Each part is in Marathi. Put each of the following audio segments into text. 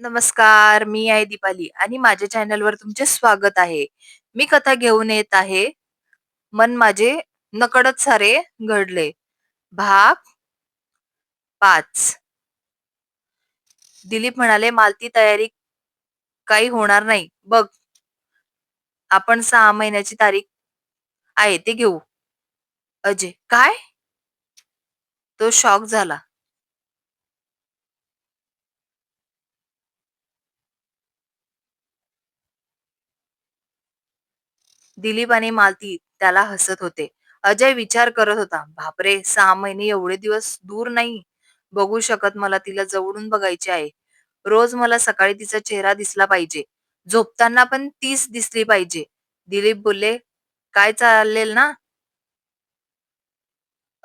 नमस्कार, मी आहे दीपाली आणि माझ्या चॅनलवर तुमचे स्वागत आहे. मी कथा घेऊन येत आहे. मन माझे नकळत सारे घडले. भाग 5. दिलीप म्हणाले, "मालती तयारी काही होणार नाही. बघ, आपण 6 महिन्याची तारीख आहे ते घेऊ." अजय, "काय?" तो शॉक झाला. दिलीप आणि मालती त्याला हसत होते. अजय विचार करत होता, "बापरे, 6 महिने एवढे दिवस दूर नाही बघू शकत. मला तिला जवळून बघायचे आहे. रोज मला सकाळी तिचा चेहरा दिसला पाहिजे. झोपताना पण तीच दिसली पाहिजे." दिलीप बोलले, "काय चालेल ना?"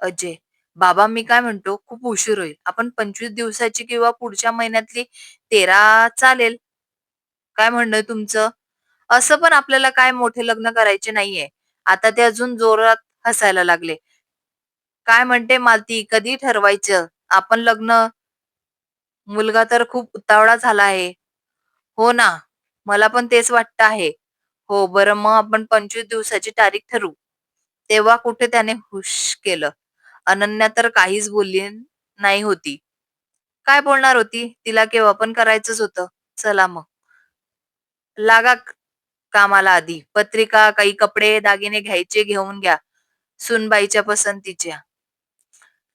अजय, "बाबा, मी काय म्हणतो, खूप उशीर होईल. आपण 25 दिवसाची किंवा पुढच्या महिन्यातली 13 चालेल. काय म्हणणं तुमचं? असं पण आपल्याला काय मोठे लग्न करायचे नाहीये." आता ते अजून जोरात हसायला लागले. "काय म्हणते मालती, कधी ठरवायचं आपण लग्न? मुलगा तर खूप उतावळा झाला आहे." "हो ना, मला पण तेच वाटतं आहे." "हो, बरं, मग आपण 25 दिवसाची तारीख ठरवू." तेव्हा कुठे त्याने हुश केलं. अनन्या तर काहीच बोलली नाही होती. काय बोलणार होती? तिला केव्हा पण करायचंच होतं. चला मग, लागा कामाला आधी. पत्रिका, काही कपडे, दागिने घ्यायचे घेऊन घ्या. सुनबाईच्या पसंतीच्या.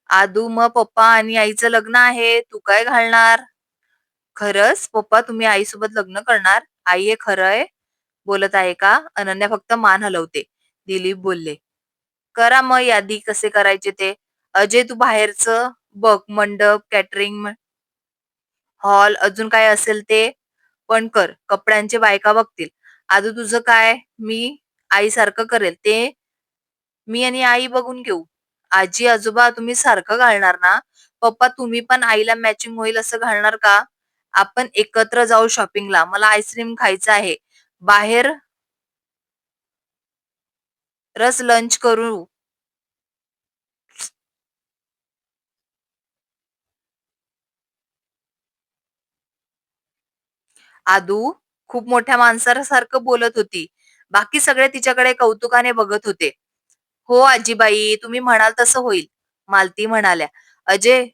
आदू, मग पप्पा आणि आईचं लग्न आहे. तू काय घालणार? खरंच पप्पा, तुम्ही आईसोबत लग्न करणार? आई, हे खरंय बोलत आहे का? अनन्या फक्त मान हलवते. दिलीप बोलले, "करा मग यादी कसे करायचे ते. अजय, तू बाहेरचं बघ, मंडप, कॅटरिंग, हॉल, अजून काय असेल ते पण कर. कपड्यांचे बायका बघतील. आधी तुझं काय? मी आईसारखं करेल ते. मी आणि आई बघून घेऊ." "आजी आजोबा, तुम्ही सारखं घालणार ना? पप्पा, तुम्ही पण आईला मॅचिंग होईल असं घालणार का? आपण एकत्र जाऊ शॉपिंगला. मला आईस्क्रीम खायचं आहे. बाहेर रस लंच करू." आदू खूप मोठ्या माणसासारखं बोलत होती. बाकी सगळे तिच्याकडे कौतुकाने बघत होते. "हो आजीबाई, तुम्ही म्हणाल तसं होईल," मालती म्हणाल्या. अजय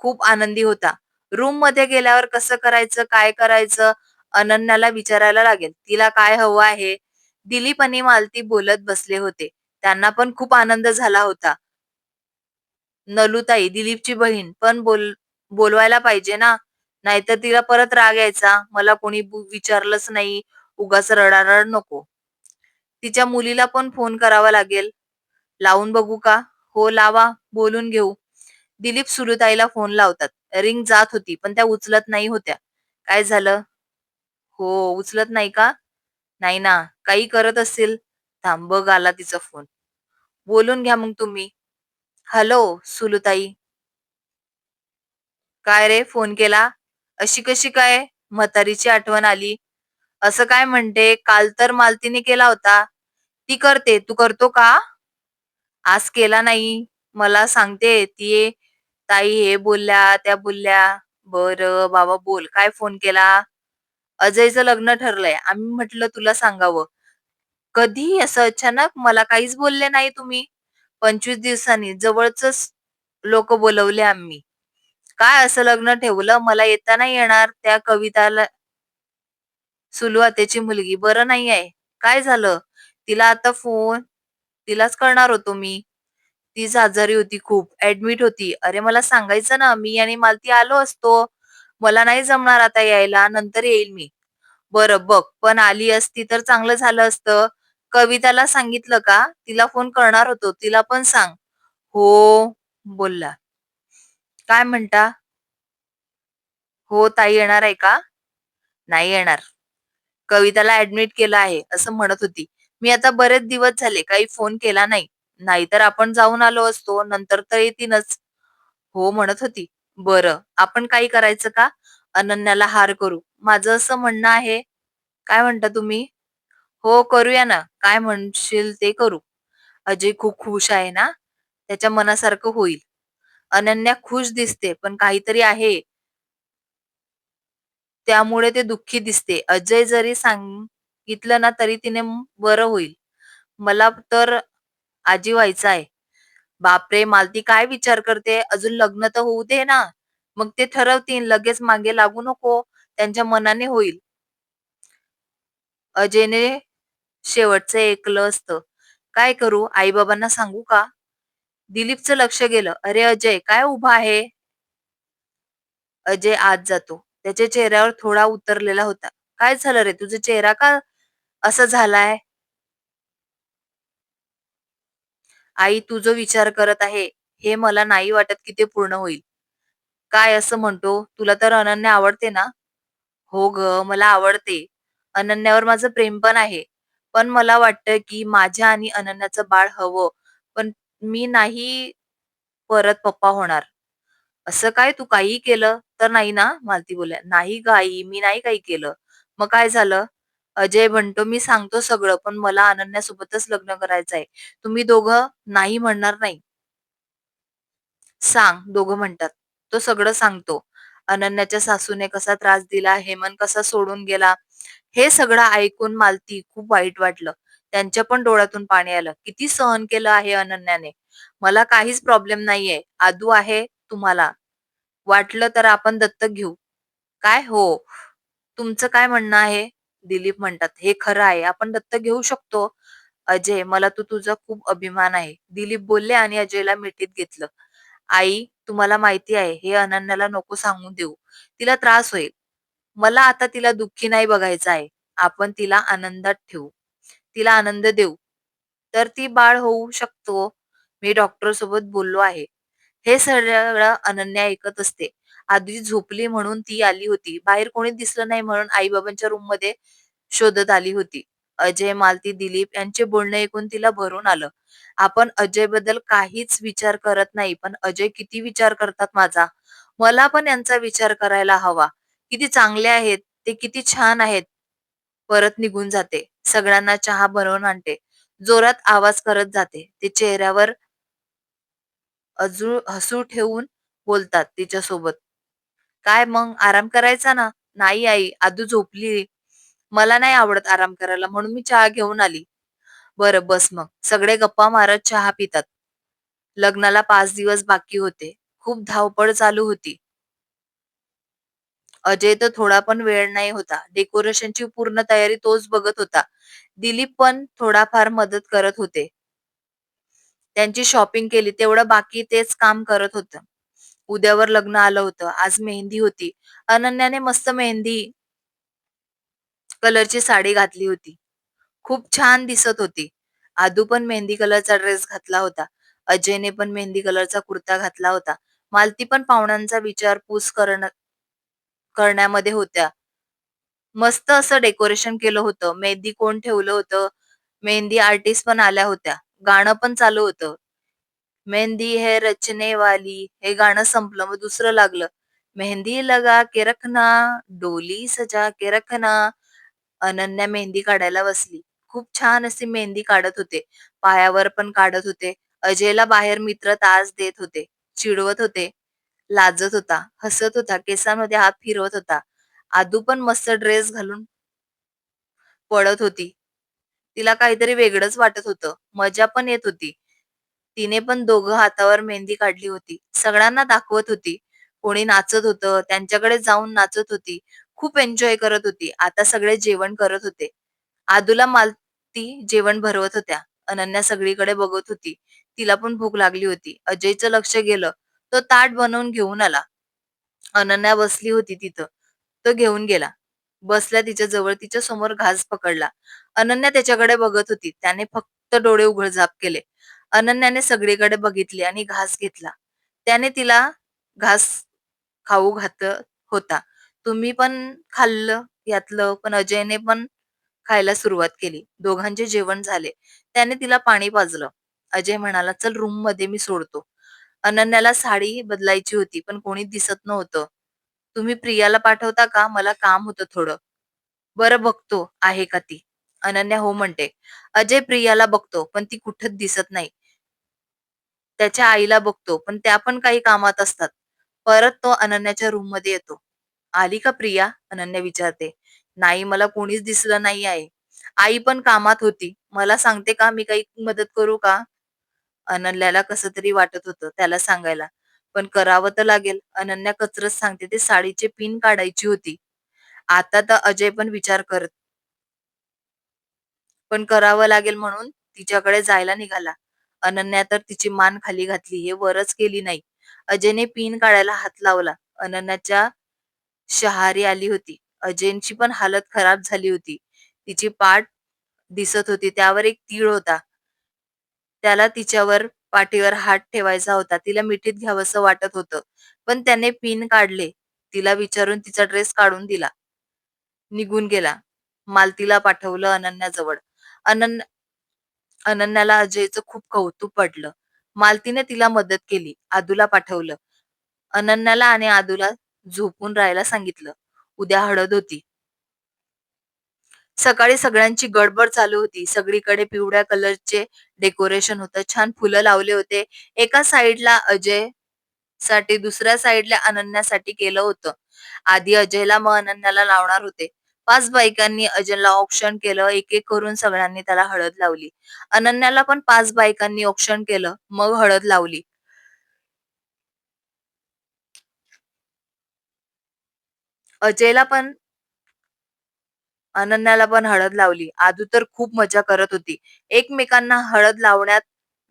खूप आनंदी होता. रूम मध्ये गेल्यावर कसं करायचं, काय करायचं, अनन्याला विचारायला लागेल. तिला काय हवं आहे. दिलीप आणि मालती बोलत बसले होते. त्यांना पण खूप आनंद झाला होता. नलूताई, दिलीपची बहीण, पण बोलवायला पाहिजे ना, नाहीतर तिला परत राग यायचा. मला कोणी विचारलंच नाही, उगाच रडारड नको. तिच्या मुलीला पण फोन करावा लागेल. लावून बघू का? हो, लावा, बोलून घेऊ. दिलीप सुलुताईला फोन लावतात. रिंग जात होती, पण त्या उचलत नाही होत्या. काय झालं? हो, उचलत नाही का? नाही ना, काही करत असेल. थांब, बघ, आला तिचा फोन. बोलून घ्या मग तुम्ही. हॅलो सुलुताई. काय रे, फोन केला? अशी कशी काय? म्हातारीची आठवण आली. असं काय म्हणते? काल तर मालतीने केला होता. ती करते, तू करतो का? आज केला नाही. मला सांगते ती, ताई हे बोलल्या, त्या बोलल्या. बरं बाबा, बोल, काय फोन केला? अजयचं लग्न ठरलंय. आम्ही म्हटलं तुला सांगावं. कधी असं अचानक? मला काहीच बोलले नाही तुम्ही. 25 दिवसांनी जवळच लोक बोलवले आम्ही. काय असं लग्न ठेवलं? मला येता नाही येणार. त्या कविताला, सुलू आत्याची मुलगी बरं नाही आहे. काय झालं? तिला आता फोन तिलाच करणार होतो मी. तीच आजारी होती, खूप ऍडमिट होती. अरे, मला सांगायचं ना, मी आणि मालती आलो असतो. मला नाही जमणार आता यायला, नंतर येईल मी. बरं बघ, पण आली असती तर चांगलं झालं असतं. कविताला सांगितलं का? तिला फोन करणार होतो, तिला पण सांग. हो, बोलला. काय म्हणता? हो, ताई येणार आहे का? नाही येणार. कविताला ऍडमिट केलं आहे असं म्हणत होती. मी आता बरेच दिवस झाले काही फोन केला नाही. नाहीतर आपण जाऊन आलो असतो, नंतर तर येतीनच. हो म्हणत होती. बरं, आपण काही करायचं का? अनन्याला हार करू, माझं असं म्हणणं आहे. काय म्हणता तुम्ही? हो, करूया ना. काय म्हणशील ते करू. अजय खूप खुश आहे ना? त्याच्या मनासारखं होईल. अनन्या खुश दिसते, पण काहीतरी आहे. त्यामुळे ते दुःखी दिसते. अजय जरी सांगितलं ना तरी तिने बरं होईल. मला तर आजी व्हायचं आहे. बापरे! मालती काय विचार करते? अजून लग्न तर होऊ दे ना. मग ते ठरवतील. लगेच मागे लागू नको. त्यांच्या मनाने होईल. अजयने शेवटचं ऐकलं असतं. काय करू? आई-बाबांना सांगू का? दिलीपचं लक्ष गेलं. "अरे अजय, काय उभा आहे?" अजय आत जातो. त्याच्या चेहऱ्यावर थोडा उतरलेला होता. "काय झालं रे? तुझा चेहरा का असा झालाय?" "आई, तू जो विचार करत आहे, हे मला नाही वाटत की ते पूर्ण होईल." "काय असं म्हणतो? तुला तर अनन्या आवडते ना?" "हो गं, मला आवडते. अनन्यावर माझं प्रेम पण आहे. पण मला वाटतं की माझ्या आणि अनन्याचं बाळ हवं. पण मी नाही परत पप्पा होणार." "असं काय तू काहीही केलं तर नाही ना?" मालती बोलल्या. "नाही गं आई, मी नाही काही केलं." "मग काय झालं?" अजय म्हणतो, "मी सांगतो सगळं, पण मला अनन्यासोबतच लग्न करायचंय. तुम्ही दोघं नाही म्हणणार नाही." "सांग," दोघं म्हणतात. तो सगळं सांगतो. अनन्याच्या सासूने कसा त्रास दिला, हेमंत कसा सोडून गेला, हे सगळं ऐकून मालती खूप वाईट वाटलं. त्यांच्या पण डोळ्यातून पाणी आलं. किती सहन केलं आहे अनन्याने. "मला काहीच प्रॉब्लेम नाहीये. आदू आहे तुम्हाला. वाटलं तर आपण दत्तक घेऊ." "काय हो? तुमचं काय म्हणणं आहे?" दिलीप म्हणतात. "हे खरं आहे. आपण दत्तक घेऊ शकतो." "अजय, मला तुझा खूप अभिमान आहे." दिलीप बोलले आणि अजयला मिठीत घेतलं. "आई, तुम्हाला माहिती आहे, हे अनन्याला नको सांगू देऊ. तिला त्रास होईल. मला आता तिला दुःखी नाही बघायचं आहे. आपण तिला आनंदात ठेवू. तिला आनंद देऊ. तर ती बाळ होऊ शकतो." "मी डॉक्टर सोबत बोललो आहे." हे सगळं अनन्या ऐकत असते. आधी झोपली म्हणून ती आली होती. बाहेर कोणी दिसलं नाही म्हणून आई-बाबांच्या रूममध्ये शोधत आली होती. अजय, मालती, दिलीप यांचे बोलणे ऐकून तिला भरून आलं. आपण अजयबद्दल काहीच विचार करत नाही, पण अजय किती विचार करतात माझा. मला पण यांचा विचार करायला हवा. किती चांगले आहेत, ते किती छान आहेत. परत निघून जाते. सगळ्यांना चहा बनवून आणते. जोरात आवाज करत जाते. ते चेहऱ्यावर हसू ठेवून बोलतात तिच्यासोबत. "काय मग आराम करायचा ना?" "नाही आई, आदू झोपली. मला नाही आवडत आराम करायला म्हणून मी चहा घेऊन आली." "बरं बस मग." सगळे गप्पा मारत चहा पितात. लग्नाला 5 दिवस बाकी होते. खूप धावपळ चालू होती. अजय तर थोडा पण वेळ नाही होता. डेकोरेशनची पूर्ण तयारी तोच बघत होता. दिलीप पण थोडाफार मदत करत होते. त्यांची शॉपिंग केली तेवढं बाकी तेच काम करत होतं. उद्यावर लग्न आलं होतं. आज मेहंदी होती. अनन्याने मस्त मेहंदी कलरची साडी घातली होती. खूप छान दिसत होती. आदू पण मेहंदी कलरचा ड्रेस घातला होता. अजयने पण मेहंदी कलरचा कुर्ता घातला होता. मालती पण पाहुण्यांचा विचारपूस करण्यामध्ये होत्या. मस्त असं डेकोरेशन केलं होतं. मेहंदी कोण ठेवलं होतं. मेहंदी आर्टिस्ट पण आल्या होत्या. गाणं पण चालू होतं. मेहंदी है रचने वाली हे गाणं संपलं. मग दुसरं लागलं. मेहंदी लगा के रखना, डोली सजा के रखना. अनन्या मेहंदी काढायला बसली. खूप छान अशी मेहंदी काढत होते. पायावर पण काढत होते. अजयला बाहेर मित्र त्रास देत होते. चिडवत होते. लाजत होता. हसत होता. केसांमध्ये हात फिरवत होता. आदू पण मस्त ड्रेस घालून पळत होती. तिला काहीतरी वेगळंच वाटत होतं. मजा पण येत होती. तिने पण दोघं हातावर मेहंदी काढली होती. सगळ्यांना दाखवत होती. कोणी नाचत होतं. त्यांच्याकडे जाऊन नाचत होती. खूप एन्जॉय करत होती. आता सगळे जेवण करत होते. आदूला मालती जेवण भरवत होत्या. अनन्या सगळीकडे बघत होती. तिला पण भूक लागली होती. अजयचं लक्ष गेलं. तो ताट बनवून घेऊन आला. अनन्या बसली होती तिथं. तो घेऊन गेला. बसला तिच्या जवळ. तिच्या समोर घास पकडला. अनन्या त्याच्याकडे बघत होती. त्याने फक्त डोळे उघडझाप केले. अनन्याने सगळीकडे बघितले आणि घास घेतला. त्याने तिला घास खाऊ घातलं होता. तुम्ही पण खाल्लं यातलं, पण अजयने पण खायला सुरुवात केली. दोघांचे जेवण झाले. त्याने तिला पाणी पाजलं. अजय म्हणाला, "चल रूममध्ये मी सोडतो." अनन्याला साडी बदलायची होती, पण कोणी दिसत नव्हतं. "तुम्ही प्रियाला पाठवता का? मला काम होतं थोडं." "बरं बघतो आहे का ती." अनन्या हो म्हणते. अजय प्रियाला बघतो, पण ती कुठंच दिसत नाही. त्याच्या आईला बघतो, पण त्या पण काही कामात असतात. परत तो अनन्याच्या रूममध्ये येतो. आली का प्रिया? अनन्या विचारते. नाही, मला कोणीच दिसलं नाही आहे. आई पण कामात होती. मला सांगते का मी काही मदत करू का? अनन्याला कसं तरी वाटत होतं त्याला सांगायला. पण करावं तर लागेल. अनन्या कचरत सांगते ते साडीचे पिन काढायची होती. आता तर अजय पण विचार करत पण करावं लागेल म्हणून तिच्याकडे जायला निघाला. अनन्या तर तिची मान खाली घातली. हे वरच केली नाही. अजयने पिन काढायला हात लावला. अनन्याच्या शहारी आली होती. अजयची पण हालत खराब झाली होती. तिची पाठ दिसत होती. त्यावर एक तीळ होता. त्याला तिच्यावर पाठीवर हात ठेवायचा होता. तिला मिठीत घ्यावंसं वाटत होतं. पण त्याने पिन काढले. तिला विचारून तिचा ड्रेस काढून दिला. निघून गेला. मालतीला पाठवलं अनन्याजवळ. अनन्या अनन्याला अजयचं खूप कौतुक पटलं. मालतीने तिला मदत केली. आदूला पाठवलं. अनन्याला आणि आदूला झोपून राहायला सांगितलं. उद्या हळद होती. सकाळी सगळ्यांची गडबड चालू होती. सगळीकडे पिवळ्या कलरचे डेकोरेशन होतं. छान फुलं लावले होते. एका साइडला अजय साठी, दुसऱ्या साइडला अनन्यासाठी केलं होतं. आधी अजयला मग अनन्याला लावणार होते. 5 बायकांनी अजयला औक्षण केलं. एक-एक करून सगळ्यांनी त्याला हळद लावली. अनन्याला पण 5 बायकांनी औक्षण केलं. मग हळद लावली. अजयला पण अनन्याला पण हळद लावली. आदू तर खूप मजा करत होती. एकमेकांना हळद लावण्यात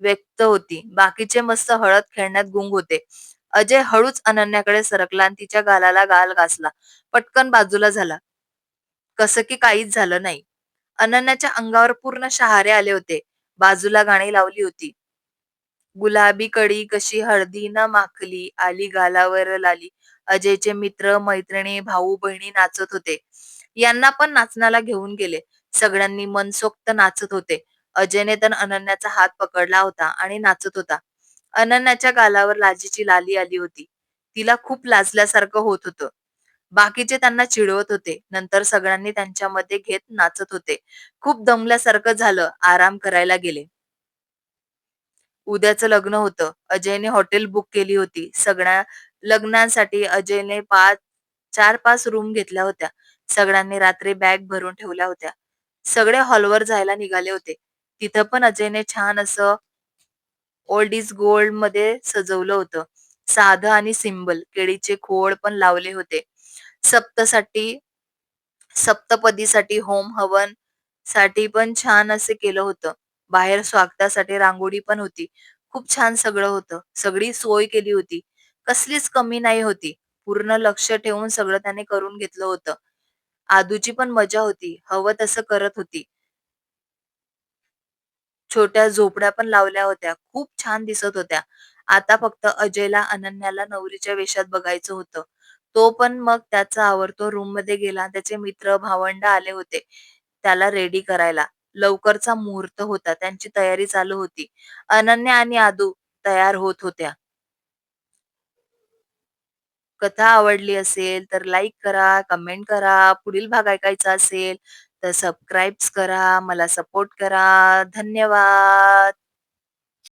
व्यक्त होती. बाकीचे मस्त हळद खेळण्यात गुंग होते. अजय हळूच अनन्याकडे सरकला आणि तिच्या गालाला गाल घासला. पटकन बाजूला झाला. कसं की काहीच झालं नाही. अनन्याच्या अंगावर पूर्ण शहारे आले होते. बाजूला गाणी लावली होती. गुलाबी कडी कशी हळदीनं माखली, आली गालावर लाली. अजयचे मित्र, मैत्रिणी, भाऊ-बहिणी नाचत होते. यांना पण नाचण्याला घेऊन गेले. सगळ्यांनी मनसोक्त नाचत होते. अजयने तर अनन्याचा हात पकडला होता आणि नाचत होता. अनन्याच्या गालावर लाजेची लाली आली होती. तिला खूप लाजल्यासारखं होत होतं. बाकीचे त्यांना चिडवत होते. नंतर सगळ्यांनी त्यांच्यामध्ये घेत नाचत होते. खूप दमल्यासारखं झालं. आराम करायला गेले. उद्याचं लग्न होतं. अजयने हॉटेल बुक केली होती. सगळ्या लग्नांसाठी अजयने 4-5 रूम घेतल्या होत्या. सगळ्यांनी रात्री बॅग भरून ठेवल्या होत्या. सगळे हॉलवर जायला निघाले होते. तिथं पण अजयने छान असं ओल्ड इज गोल्ड मध्ये सजवलं होतं. साधं आणि सिंपल. केळीचे खोड पण लावले होते. सप्तसाठी सप्तपदीसाठी होम हवन साठी पण छान असे केलं होतं. बाहेर स्वागतासाठी रांगोळी पण होती. खूप छान सगळं होतं. सगळी सोय केली होती. कसलीच कमी नाही होती. पूर्ण लक्ष ठेवून सगळं त्याने करून घेतलं होतं. आदूची पण मजा होती. हवं तसं करत होती. छोट्या झोपड्या पण लावल्या होत्या. खूप छान दिसत होत्या. आता फक्त अजयला अनन्याला नवरीच्या वेशात बघायचं होतं. तो पण मग त्याचा आवडतो रूममध्ये गेला. त्याचे मित्र, भावंड आले होते त्याला रेडी करायला. लवकरचा मुहूर्त होता. त्यांची तयारी चालू होती. अनन्या आणि आदू तयार होत होत्या. कथा आवडली असेल तर लाईक करा, कमेंट करा. पुढील भाग ऐकायचा असेल तर सबस्क्राईब करा. मला सपोर्ट करा. धन्यवाद.